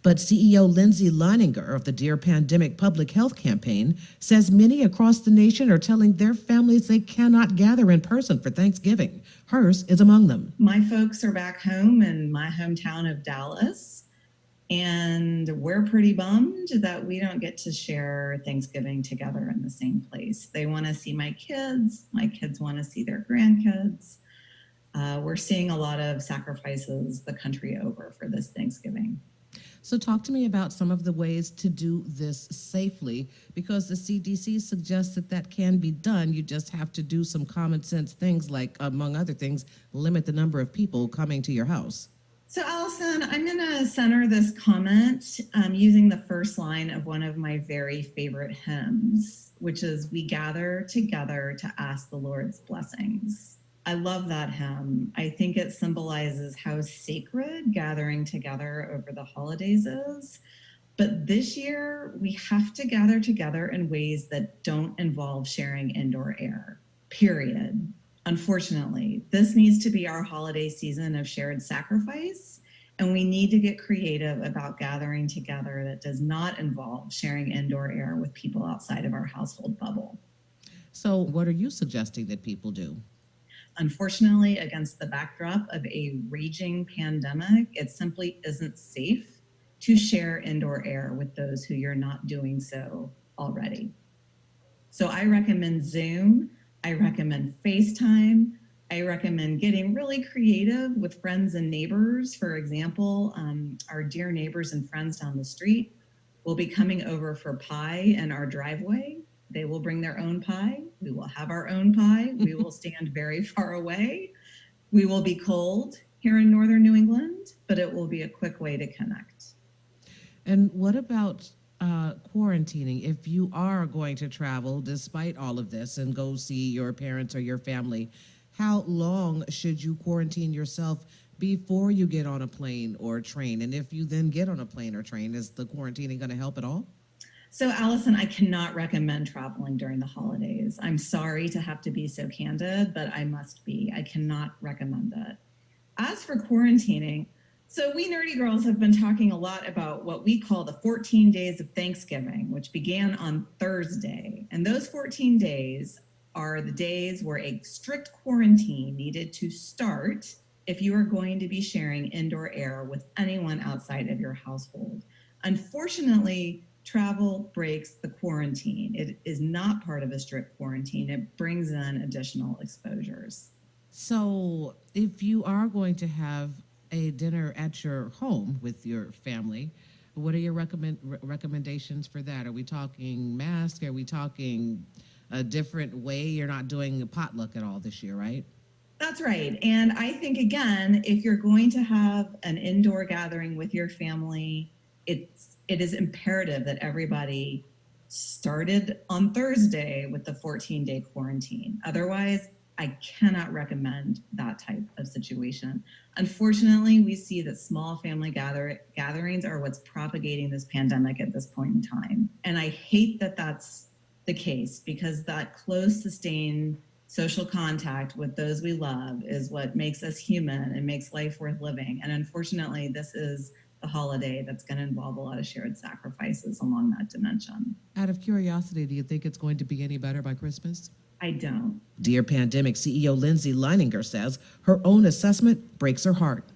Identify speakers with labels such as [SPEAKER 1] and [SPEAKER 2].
[SPEAKER 1] But CEO Lindsey Leininger of the Dear Pandemic Public Health Campaign says many across the nation are telling their families they cannot gather in person for Thanksgiving. Hers is among them.
[SPEAKER 2] My folks are back home in my hometown of Dallas, and we're pretty bummed that we don't get to share Thanksgiving together in the same place. They want to see my kids want to see their grandkids. We're seeing a lot of sacrifices the country over for this Thanksgiving.
[SPEAKER 1] So talk to me about some of the ways to do this safely, because the CDC suggests that can be done. You just have to do some common sense things like, among other things, limit the number of people coming to your house.
[SPEAKER 2] So Allison, I'm going to center this comment using the first line of one of my very favorite hymns, which is, "We gather together to ask the Lord's blessings." I love that hymn. I think it symbolizes how sacred gathering together over the holidays is. But this year, we have to gather together in ways that don't involve sharing indoor air, period. Unfortunately, this needs to be our holiday season of shared sacrifice, and we need to get creative about gathering together that does not involve sharing indoor air with people outside of our household bubble.
[SPEAKER 1] So what are you suggesting that people do?
[SPEAKER 2] Unfortunately, against the backdrop of a raging pandemic, it simply isn't safe to share indoor air with those who you're not doing so already. So I recommend Zoom, I recommend FaceTime, I recommend getting really creative with friends and neighbors. For example, our dear neighbors and friends down the street will be coming over for pie in our driveway. They will bring their own pie. We will have our own pie. We will stand very far away. We will be cold here in northern New England, but it will be a quick way to connect.
[SPEAKER 1] And what about quarantining? If you are going to travel despite all of this and go see your parents or your family, how long should you quarantine yourself before you get on a plane or a train? And if you then get on a plane or train, is the quarantining going to help at all?
[SPEAKER 2] So Allison, I cannot recommend traveling during the holidays. I'm sorry to have to be so candid, but I must be. I cannot recommend it. As for quarantining, so we nerdy girls have been talking a lot about what we call the 14 days of Thanksgiving, which began on Thursday. And those 14 days are the days where a strict quarantine needed to start if you are going to be sharing indoor air with anyone outside of your household. Unfortunately, travel breaks the quarantine. It is not part of a strict quarantine. It brings in additional exposures.
[SPEAKER 1] So if you are going to have a dinner at your home with your family, what are your recommendations for that? Are we talking mask? Are we talking a different way? You're not doing a potluck at all this year, right?
[SPEAKER 2] That's right. And I think, again, if you're going to have an indoor gathering with your family, it is imperative that everybody started on Thursday with the 14-day quarantine. Otherwise, I cannot recommend that type of situation. Unfortunately, we see that small family gatherings are what's propagating this pandemic at this point in time. And I hate that that's the case, because that close, sustained social contact with those we love is what makes us human and makes life worth living. And unfortunately, this is the holiday that's going to involve a lot of shared sacrifices along that dimension.
[SPEAKER 1] Out of curiosity, do you think it's going to be any better by Christmas?
[SPEAKER 2] I don't.
[SPEAKER 1] Dear Pandemic CEO Lindsey Leininger says her own assessment breaks her heart.